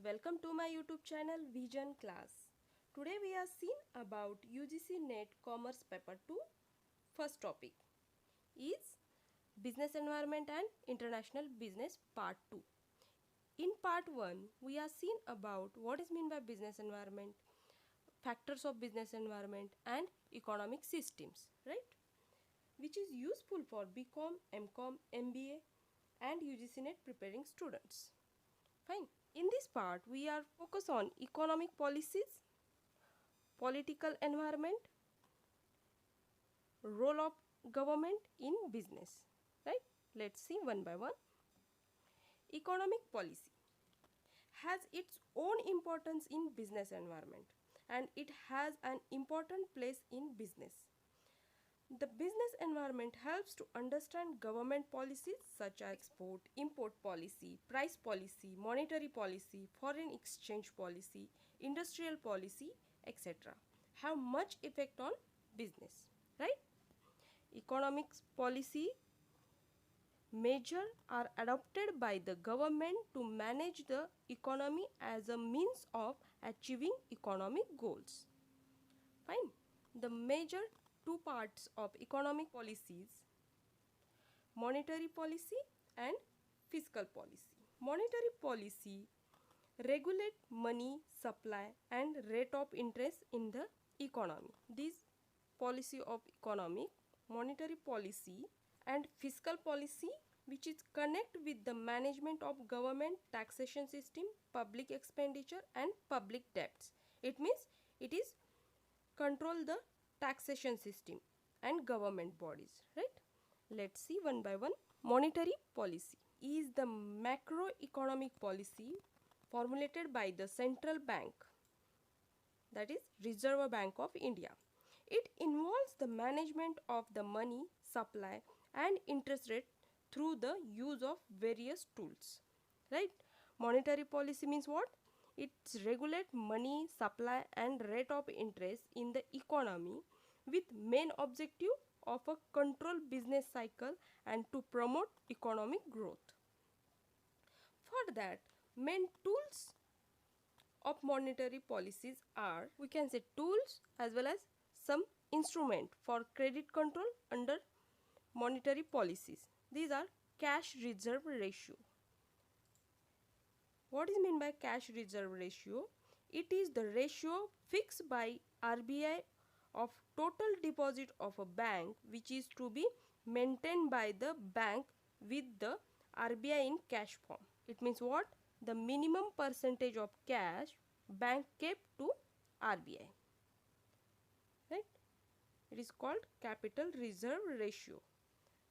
Welcome to my YouTube channel Vision Class. Today we are seeing about UGC NET Commerce Paper 2. First topic is Business Environment and International Business Part 2. In Part 1 we are seeing about what is meant by business environment, factors of business environment and economic systems, right? Which is useful for BCom, MCom, MBA and UGC NET preparing students. Fine. In this part, we are focused on economic policies, political environment, role of government in business. Right? Let's see one by one. Economic policy has its own importance in business environment and it has an important place in business. The business environment helps to understand government policies such as export, import policy, price policy, monetary policy, foreign exchange policy, industrial policy, etc. have much effect on business, right? Economics policy measures are adopted by the government to manage the economy as a means of achieving economic goals. Fine. The major two parts of economic policies: monetary policy and fiscal policy. Monetary policy regulate money supply and rate of interest in the economy. This policy of economic, monetary policy and fiscal policy, which is connect with the management of government taxation system, public expenditure and public debts. It means it is control the taxation system and government bodies, right? Let's see one by one. Monetary policy is the macroeconomic policy formulated by the central bank, that is Reserve Bank of India. It involves the management of the money supply and interest rate through the use of various tools, right? Monetary policy means what? It regulates money supply and rate of interest in the economy with main objective of a control business cycle and to promote economic growth. For that, main tools of monetary policies are, we can say, tools as well as some instrument for credit control under monetary policies. These are cash reserve ratio. What is meant by cash reserve ratio? It is the ratio fixed by RBI of total deposit of a bank which is to be maintained by the bank with the RBI in cash form. It means what? The minimum percentage of cash bank kept to RBI. Right? It is called capital reserve ratio.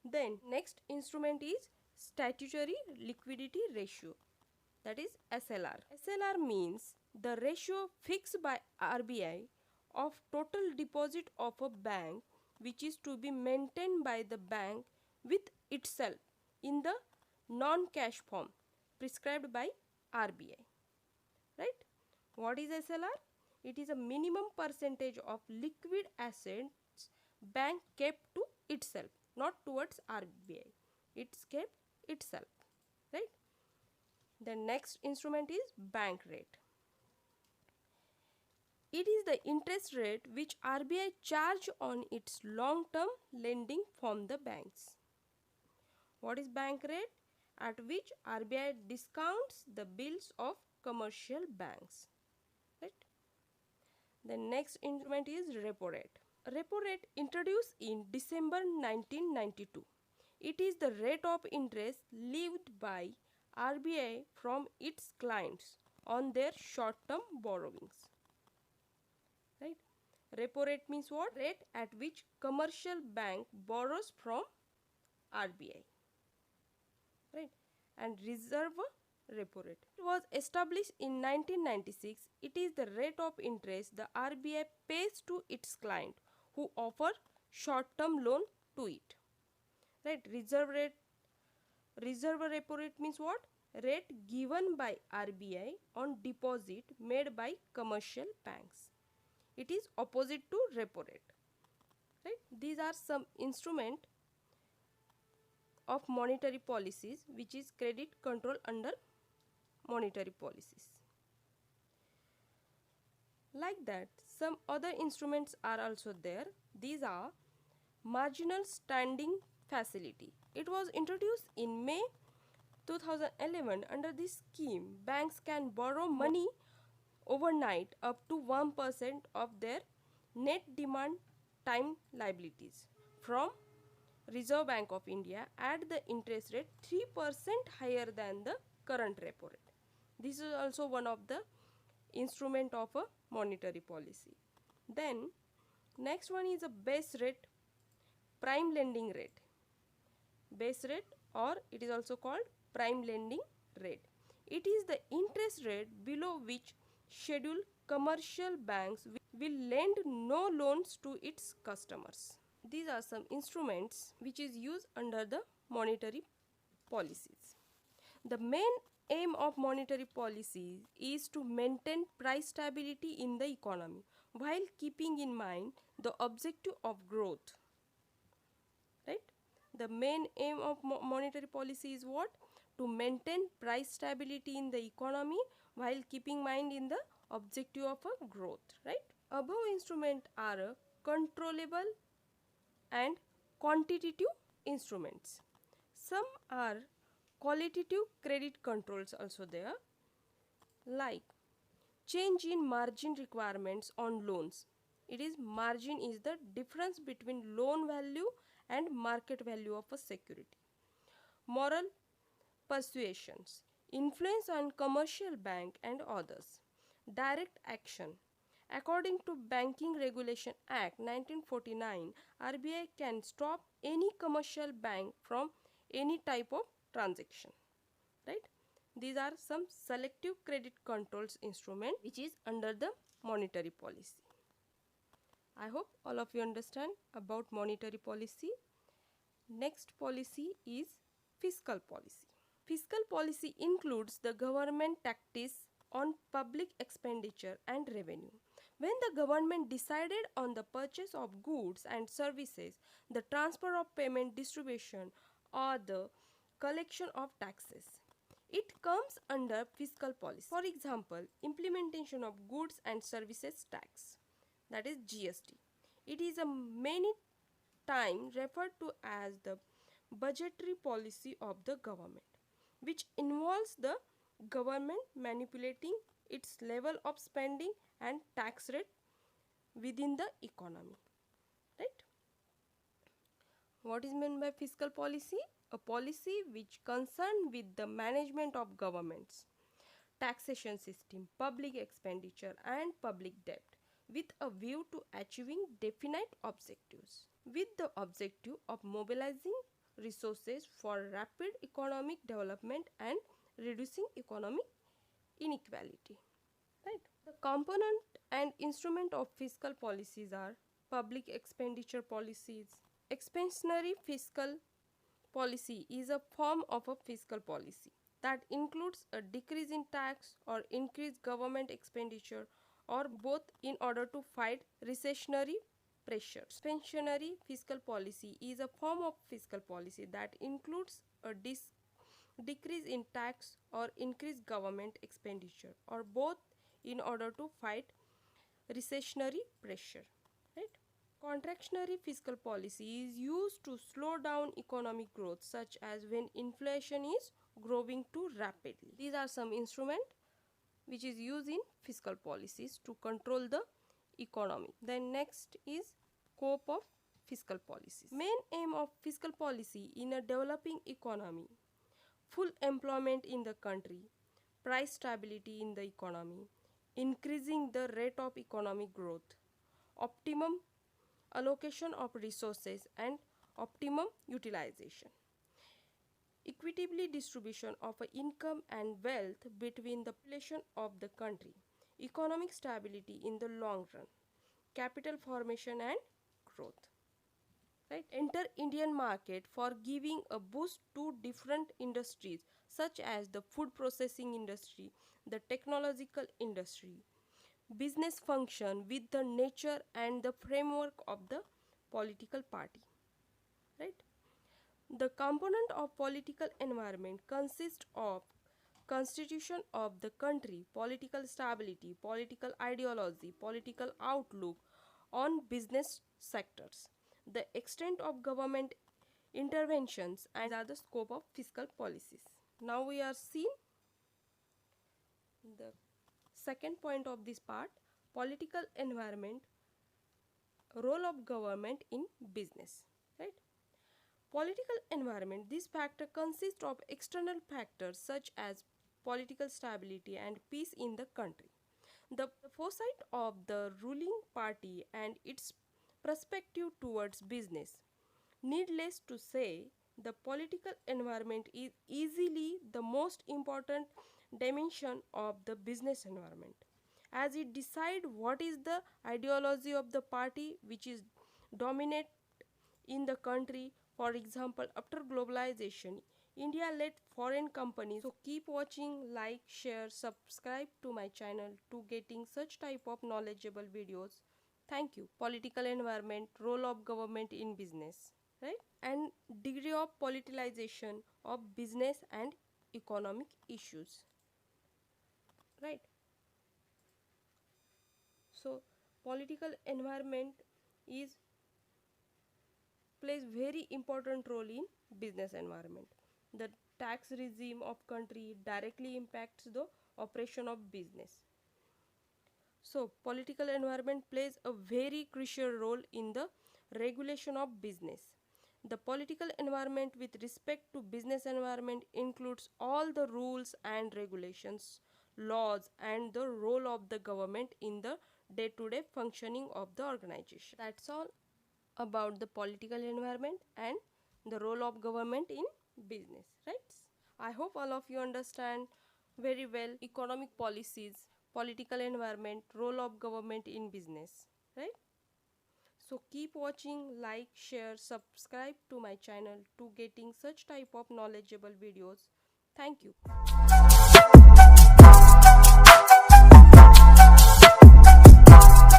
Then next instrument is statutory liquidity ratio, that is SLR. SLR means the ratio fixed by RBI of total deposit of a bank which is to be maintained by the bank with itself in the non-cash form prescribed by RBI. Right? What is SLR? It is a minimum percentage of liquid assets bank kept to itself, not towards RBI. It's kept itself. Right? The next instrument is bank rate. It is the interest rate which RBI charge on its long-term lending from the banks. What is bank rate? At which RBI discounts the bills of commercial banks. Right? The next instrument is repo rate. Repo rate introduced in December 1992. It is the rate of interest levied by RBI from its clients on their short-term borrowings. Right? Repo rate means what? Rate at which commercial bank borrows from RBI. Right? And reserve repo rate. It was established in 1996. It is the rate of interest the RBI pays to its client who offer short-term loan to it. Right? Reserve repo rate means what? Rate given by RBI on deposit made by commercial banks. It is opposite to repo rate. Right? These are some instrument of monetary policies which is credit control under monetary policies. Like that, some other instruments are also there. These are marginal standing facility. It was introduced in May 2011. Under this scheme, banks can borrow money overnight up to 1% of their net demand time liabilities from Reserve Bank of India at the interest rate 3% higher than the current repo rate. This is also one of the instrument of a monetary policy. Then next one is a base rate prime lending rate. Base rate, or it is also called prime lending rate. It is the interest rate below which scheduled commercial banks will lend no loans to its customers. These are some instruments which is used under the monetary policies. The main aim of monetary policy is to maintain price stability in the economy while keeping in mind the objective of growth. Right? The main aim of monetary policy is what? To maintain price stability in the economy while keeping mind in the objective of a growth. Right? Above instruments are controllable and quantitative instruments. Some are qualitative credit controls also there, like change in margin requirements on loans. It is margin is the difference between loan value and market value of a security. Moral persuasions, influence on commercial bank and others. Direct action. According to Banking Regulation Act 1949, RBI can stop any commercial bank from any type of transaction. Right? These are some selective credit controls instrument which is under the monetary policy. I hope all of you understand about monetary policy. Next policy is fiscal policy. Fiscal policy includes the government tactics on public expenditure and revenue. When the government decided on the purchase of goods and services, the transfer of payment distribution, or the collection of taxes, it comes under fiscal policy. For example, implementation of goods and services tax, that is GST. It is a many time referred to as the budgetary policy of the government, which involves the government manipulating its level of spending and tax rate within the economy. Right? What is meant by fiscal policy? A policy which concerned with the management of governments, taxation system, public expenditure and public debt, with a view to achieving definite objectives, with the objective of mobilizing resources for rapid economic development and reducing economic inequality. Right? The component and instrument of fiscal policies are public expenditure policies. Expansionary fiscal policy is a form of a fiscal policy that includes a decrease in tax or increased government expenditure, or both, in order to fight recessionary pressure. Expansionary fiscal policy is a form of fiscal policy that includes a decrease in tax or increased government expenditure, or both, in order to fight recessionary pressure. Right? Contractionary fiscal policy is used to slow down economic growth, such as when inflation is growing too rapidly. These are some instruments which is used in fiscal policies to control the economy. Then next is scope of fiscal policies. Main aim of fiscal policy in a developing economy: full employment in the country, price stability in the economy, increasing the rate of economic growth, optimum allocation of resources and optimum utilization, equitably distribution of income and wealth between the population of the country, economic stability in the long run, capital formation and growth. Right? Enter Indian market for giving a boost to different industries such as the food processing industry, the technological industry. Business function with the nature and the framework of the political party. Right? The component of political environment consists of constitution of the country, political stability, political ideology, political outlook on business sectors, the extent of government interventions, and are the scope of fiscal policies. Now we are seeing the second point of this part, political environment, role of government in business, right? Political environment, this factor consists of external factors such as political stability and peace in the country, the foresight of the ruling party and its perspective towards business. Needless to say, the political environment is easily the most important dimension of the business environment, as it decides what is the ideology of the party which is dominate in the country. For example, after globalization, India let foreign companies. So keep watching, like, share, subscribe to my channel to getting such type of knowledgeable videos. Thank you. Political environment, role of government in business, right? And degree of politicization of business and economic issues, right? So political environment is plays very important role in business environment. The tax regime of country directly impacts the operation of business. So political environment plays a very crucial role in the regulation of business. The political environment with respect to business environment includes all the rules and regulations, laws, and the role of the government in the day-to-day functioning of the organization. That's all about the political environment and the role of government in business, right? I hope all of you understand very well economic policies, political environment, role of government in business, right? So keep watching, like, share, subscribe to my channel to getting such type of knowledgeable videos. Thank you.